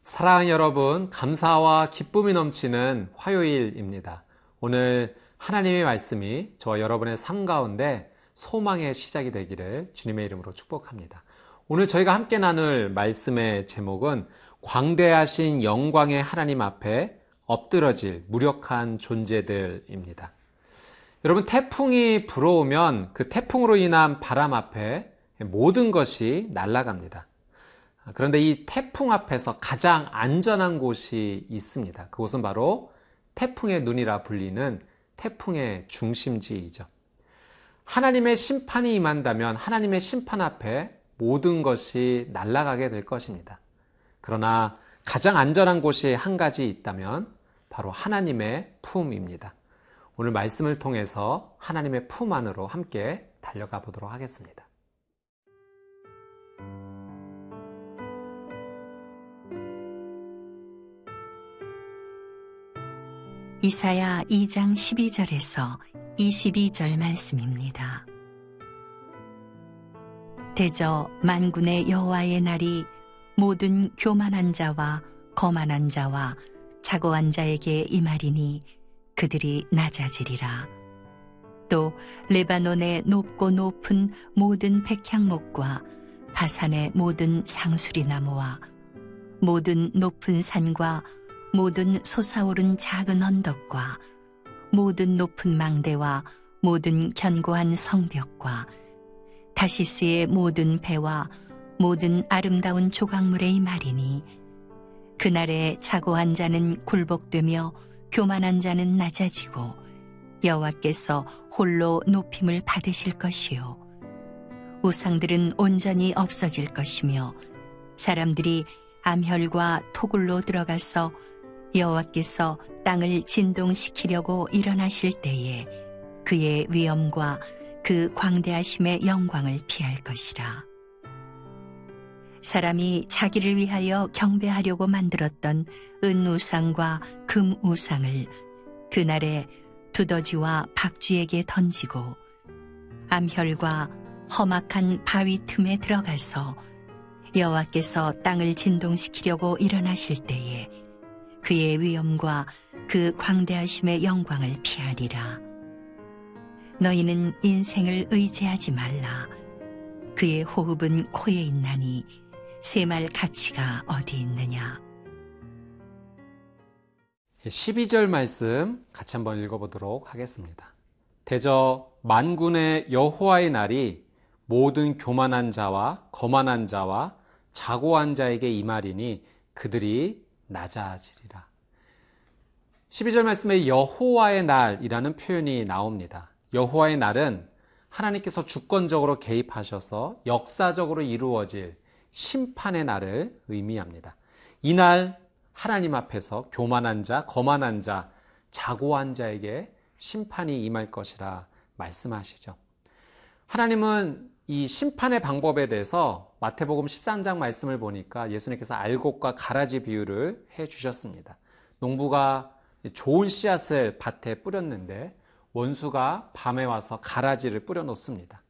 사랑하는 여러분, 감사와 기쁨이 넘치는 화요일입니다. 오늘 하나님의 말씀이 저와 여러분의 삶 가운데 소망의 시작이 되기를 주님의 이름으로 축복합니다. 오늘 저희가 함께 나눌 말씀의 제목은 광대하신 영광의 하나님 앞에 엎드러질 무력한 존재들입니다. 여러분, 태풍이 불어오면 그 태풍으로 인한 바람 앞에 모든 것이 날아갑니다. 그런데 이 태풍 앞에서 가장 안전한 곳이 있습니다. 그곳은 바로 태풍의 눈이라 불리는 태풍의 중심지이죠. 하나님의 심판이 임한다면 하나님의 심판 앞에 모든 것이 날아가게 될 것입니다. 그러나 가장 안전한 곳이 한 가지 있다면 바로 하나님의 품입니다. 오늘 말씀을 통해서 하나님의 품 안으로 함께 달려가 보도록 하겠습니다. 이사야 2장 12절에서 22절 말씀입니다. 대저 만군의 여호와의 날이 모든 교만한 자와 거만한 자와 자고한 자에게 임하리니 그들이 낮아지리라. 또 레바논의 높고 높은 모든 백향목과 바산의 모든 상수리 나무와 모든 높은 산과 모든 솟아오른 작은 언덕과 모든 높은 망대와 모든 견고한 성벽과 다시스의 모든 배와 모든 아름다운 조각물의 임하리니 그날에 자고한 자는 굴복되며 교만한 자는 낮아지고 여호와께서 홀로 높임을 받으실 것이요 우상들은 온전히 없어질 것이며 사람들이 암혈과 토굴로 들어가서 여호와께서 땅을 진동시키려고 일어나실 때에 그의 위엄과 그 광대하심의 영광을 피할 것이라. 사람이 자기를 위하여 경배하려고 만들었던 은우상과 금우상을 그날에 두더지와 박쥐에게 던지고 암혈과 험악한 바위 틈에 들어가서 여호와께서 땅을 진동시키려고 일어나실 때에 그의 위엄과 그 광대하심의 영광을 피하리라. 너희는 인생을 의지하지 말라. 그의 호흡은 코에 있나니 셈할 가치가 어디 있느냐. 12절 말씀 같이 한번 읽어보도록 하겠습니다. 대저 만군의 여호와의 날이 모든 교만한 자와 거만한 자와 자고한 자에게 임하리니 그들이 낮아지리라. 12절 말씀에 여호와의 날이라는 표현이 나옵니다. 여호와의 날은 하나님께서 주권적으로 개입하셔서 역사적으로 이루어질 심판의 날을 의미합니다. 이날 하나님 앞에서 교만한 자, 거만한 자, 자고한 자에게 심판이 임할 것이라 말씀하시죠. 하나님은 이 심판의 방법에 대해서 마태복음 13장 말씀을 보니까 예수님께서 알곡과 가라지 비유를 해주셨습니다. 농부가 좋은 씨앗을 밭에 뿌렸는데 원수가 밤에 와서 가라지를 뿌려 놓습니다.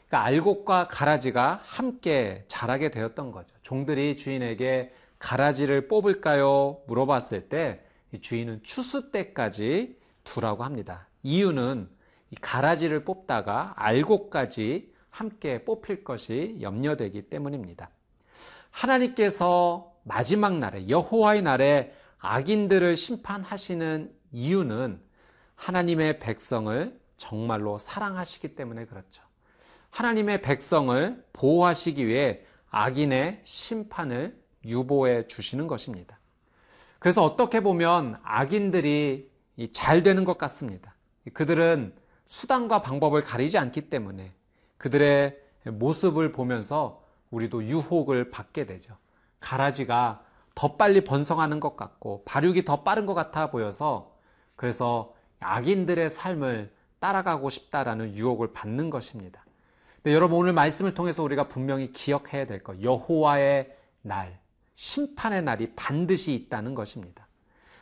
그러니까 알곡과 가라지가 함께 자라게 되었던 거죠. 종들이 주인에게 가라지를 뽑을까요? 물어봤을 때 주인은 추수 때까지 두라고 합니다. 이유는 이 가라지를 뽑다가 알곡까지 함께 뽑힐 것이 염려되기 때문입니다. 하나님께서 마지막 날에 여호와의 날에 악인들을 심판하시는 이유는 하나님의 백성을 정말로 사랑하시기 때문에 그렇죠. 하나님의 백성을 보호하시기 위해 악인의 심판을 유보해 주시는 것입니다. 그래서 어떻게 보면 악인들이 잘 되는 것 같습니다. 그들은 수단과 방법을 가리지 않기 때문에 그들의 모습을 보면서 우리도 유혹을 받게 되죠. 가라지가 더 빨리 번성하는 것 같고 발육이 더 빠른 것 같아 보여서 그래서 악인들의 삶을 따라가고 싶다라는 유혹을 받는 것입니다. 근데 여러분, 오늘 말씀을 통해서 우리가 분명히 기억해야 될 것, 여호와의 날, 심판의 날이 반드시 있다는 것입니다.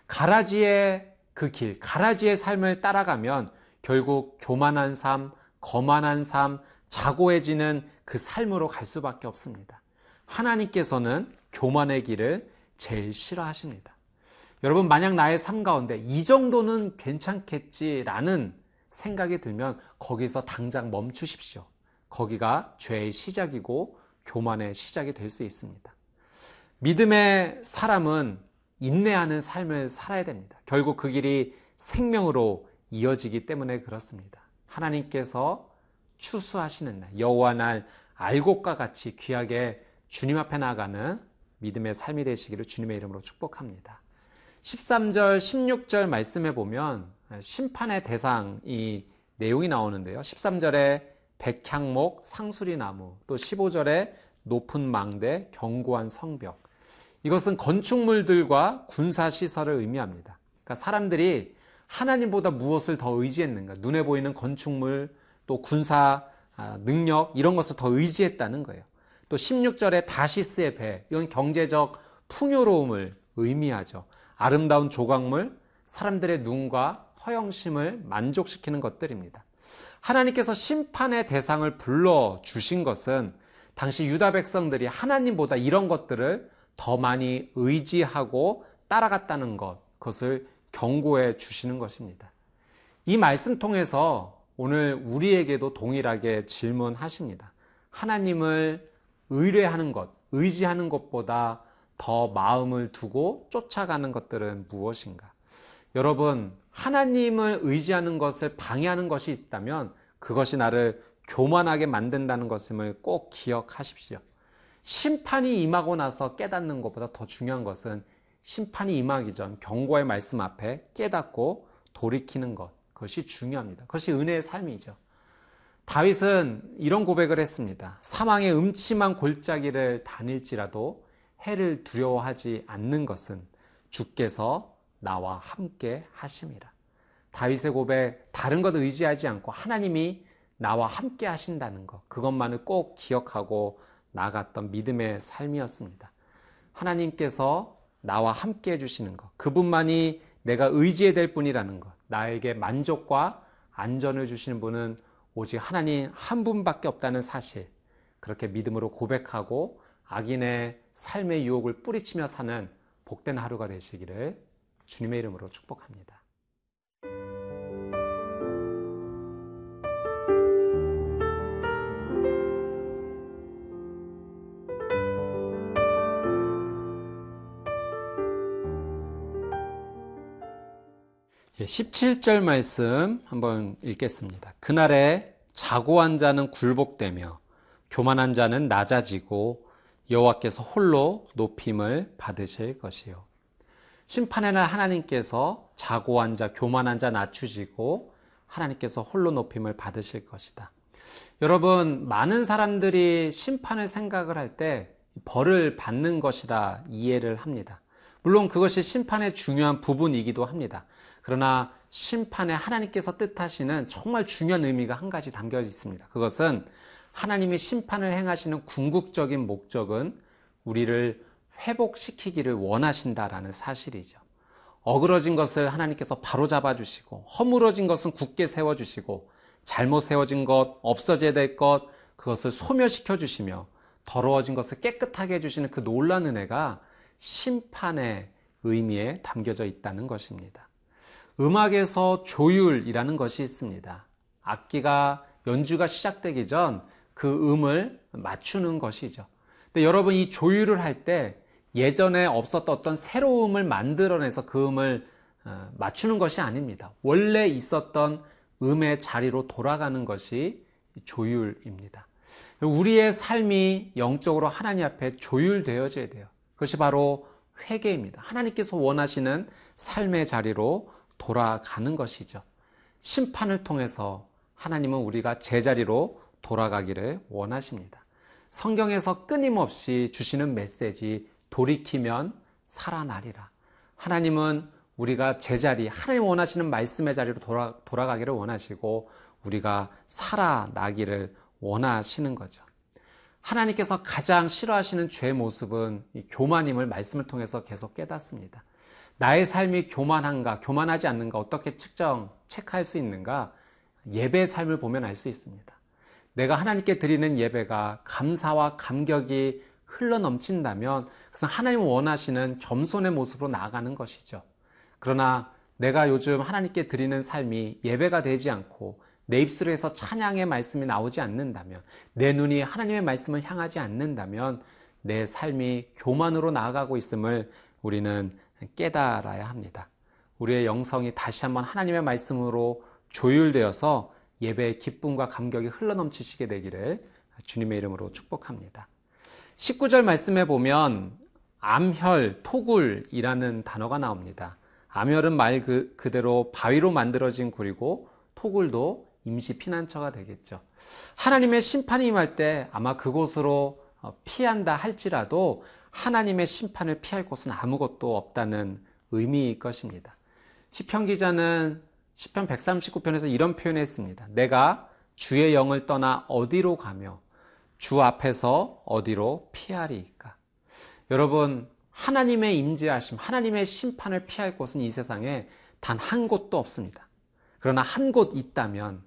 가라지의 그 길, 가라지의 삶을 따라가면 결국 교만한 삶, 거만한 삶, 자고해지는 그 삶으로 갈 수밖에 없습니다. 하나님께서는 교만의 길을 제일 싫어하십니다. 여러분, 만약 나의 삶 가운데 이 정도는 괜찮겠지라는 생각이 들면 거기서 당장 멈추십시오. 거기가 죄의 시작이고 교만의 시작이 될 수 있습니다. 믿음의 사람은 인내하는 삶을 살아야 됩니다. 결국 그 길이 생명으로 이어지기 때문에 그렇습니다. 하나님께서 추수하시는 날, 여호와 날 알곡과 같이 귀하게 주님 앞에 나아가는 믿음의 삶이 되시기를 주님의 이름으로 축복합니다. 13절, 16절 말씀에 보면 심판의 대상 이 내용이 나오는데요. 13절에 백향목, 상수리나무, 또 15절에 높은 망대, 견고한 성벽. 이것은 건축물들과 군사시설을 의미합니다. 그러니까 사람들이 하나님보다 무엇을 더 의지했는가? 눈에 보이는 건축물, 또 군사 능력 이런 것을 더 의지했다는 거예요. 또 16절에 다시스의 배, 이건 경제적 풍요로움을 의미하죠. 아름다운 조각물, 사람들의 눈과 허영심을 만족시키는 것들입니다. 하나님께서 심판의 대상을 불러주신 것은 당시 유다 백성들이 하나님보다 이런 것들을 더 많이 의지하고 따라갔다는 것, 그것을 경고해 주시는 것입니다. 이 말씀 통해서 오늘 우리에게도 동일하게 질문하십니다. 하나님을 의뢰하는 것, 의지하는 것보다 더 마음을 두고 쫓아가는 것들은 무엇인가? 여러분, 하나님을 의지하는 것을 방해하는 것이 있다면 그것이 나를 교만하게 만든다는 것임을 꼭 기억하십시오. 심판이 임하고 나서 깨닫는 것보다 더 중요한 것은 심판이 임하기 전 경고의 말씀 앞에 깨닫고 돌이키는 것, 그것이 중요합니다. 그것이 은혜의 삶이죠. 다윗은 이런 고백을 했습니다. 사망의 음침한 골짜기를 다닐지라도 해를 두려워하지 않는 것은 주께서 나와 함께 하심이라. 다윗의 고백, 다른 것 의지하지 않고 하나님이 나와 함께 하신다는 것, 그것만을 꼭 기억하고 나갔던 믿음의 삶이었습니다. 하나님께서 나와 함께 해주시는 것, 그분만이 내가 의지해야 될 분이라는 것, 나에게 만족과 안전을 주시는 분은 오직 하나님 한 분밖에 없다는 사실, 그렇게 믿음으로 고백하고 악인의 삶의 유혹을 뿌리치며 사는 복된 하루가 되시기를 주님의 이름으로 축복합니다. 예, 17절 말씀 한번 읽겠습니다. 그날에 자고한 자는 굴복되며 교만한 자는 낮아지고 여호와께서 홀로 높임을 받으실 것이요. 심판의 날 하나님께서 자고한 자, 교만한 자 낮추시고 하나님께서 홀로 높임을 받으실 것이다. 여러분, 많은 사람들이 심판을 생각을 할 때 벌을 받는 것이라 이해를 합니다. 물론 그것이 심판의 중요한 부분이기도 합니다. 그러나 심판에 하나님께서 뜻하시는 정말 중요한 의미가 한 가지 담겨 있습니다. 그것은 하나님이 심판을 행하시는 궁극적인 목적은 우리를 회복시키기를 원하신다라는 사실이죠. 어그러진 것을 하나님께서 바로잡아 주시고, 허물어진 것은 굳게 세워주시고, 잘못 세워진 것, 없어져야 될 것, 그것을 소멸시켜 주시며 더러워진 것을 깨끗하게 해주시는 그 놀라운 은혜가 심판의 의미에 담겨져 있다는 것입니다. 음악에서 조율이라는 것이 있습니다. 악기가 연주가 시작되기 전 그 음을 맞추는 것이죠. 근데 여러분, 이 조율을 할 때 예전에 없었던 어떤 새로움을 만들어내서 그 음을 맞추는 것이 아닙니다. 원래 있었던 음의 자리로 돌아가는 것이 조율입니다. 우리의 삶이 영적으로 하나님 앞에 조율되어져야 돼요. 그것이 바로 회개입니다. 하나님께서 원하시는 삶의 자리로 돌아가는 것이죠. 심판을 통해서 하나님은 우리가 제자리로 돌아가기를 원하십니다. 성경에서 끊임없이 주시는 메시지, 돌이키면 살아나리라. 하나님은 우리가 제자리, 하나님 원하시는 말씀의 자리로 돌아가기를 원하시고 우리가 살아나기를 원하시는 거죠. 하나님께서 가장 싫어하시는 죄의 모습은 이 교만임을 말씀을 통해서 계속 깨닫습니다. 나의 삶이 교만한가, 교만하지 않는가, 어떻게 체크할 수 있는가? 예배의 삶을 보면 알 수 있습니다. 내가 하나님께 드리는 예배가 감사와 감격이 흘러넘친다면 그것은 하나님 원하시는 겸손의 모습으로 나아가는 것이죠. 그러나 내가 요즘 하나님께 드리는 삶이 예배가 되지 않고 내 입술에서 찬양의 말씀이 나오지 않는다면, 내 눈이 하나님의 말씀을 향하지 않는다면 내 삶이 교만으로 나아가고 있음을 우리는 깨달아야 합니다. 우리의 영성이 다시 한번 하나님의 말씀으로 조율되어서 예배의 기쁨과 감격이 흘러넘치시게 되기를 주님의 이름으로 축복합니다. 19절 말씀에 보면 암혈, 토굴이라는 단어가 나옵니다. 암혈은 말 그대로 바위로 만들어진 굴이고 토굴도 임시 피난처가 되겠죠. 하나님의 심판이 임할 때 아마 그곳으로 피한다 할지라도 하나님의 심판을 피할 곳은 아무것도 없다는 의미일 것입니다. 시편 기자는 시편 139편에서 이런 표현을 했습니다. 내가 주의 영을 떠나 어디로 가며 주 앞에서 어디로 피하리이까. 여러분, 하나님의 임재하심, 하나님의 심판을 피할 곳은 이 세상에 단 한 곳도 없습니다. 그러나 한 곳 있다면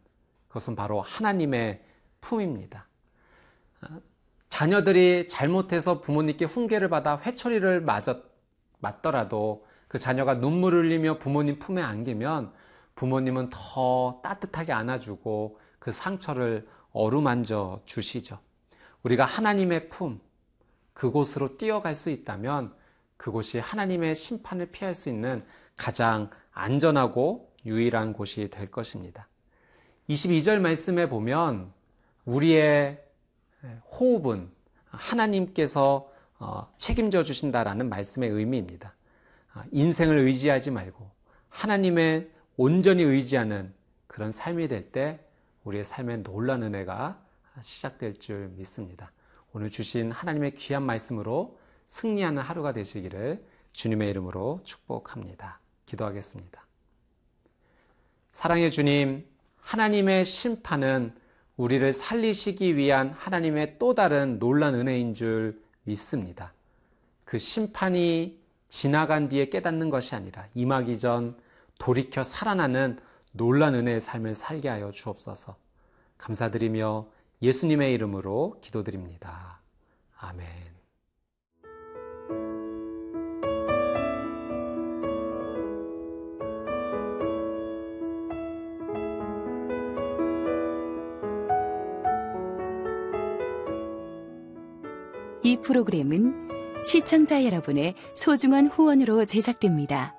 그것은 바로 하나님의 품입니다. 자녀들이 잘못해서 부모님께 훈계를 받아 회초리를 맞더라도 그 자녀가 눈물을 흘리며 부모님 품에 안기면 부모님은 더 따뜻하게 안아주고 그 상처를 어루만져 주시죠. 우리가 하나님의 품, 그곳으로 뛰어갈 수 있다면 그곳이 하나님의 심판을 피할 수 있는 가장 안전하고 유일한 곳이 될 것입니다. 22절 말씀에 보면 우리의 호흡은 하나님께서 책임져 주신다라는 말씀의 의미입니다. 인생을 의지하지 말고 하나님의 온전히 의지하는 그런 삶이 될 때 우리의 삶에 놀라운 은혜가 시작될 줄 믿습니다. 오늘 주신 하나님의 귀한 말씀으로 승리하는 하루가 되시기를 주님의 이름으로 축복합니다. 기도하겠습니다. 사랑의 주님, 하나님의 심판은 우리를 살리시기 위한 하나님의 또 다른 놀라운 은혜인 줄 믿습니다. 그 심판이 지나간 뒤에 깨닫는 것이 아니라 임하기 전 돌이켜 살아나는 놀라운 은혜의 삶을 살게 하여 주옵소서. 감사드리며 예수님의 이름으로 기도드립니다. 아멘. 이 프로그램은 시청자 여러분의 소중한 후원으로 제작됩니다.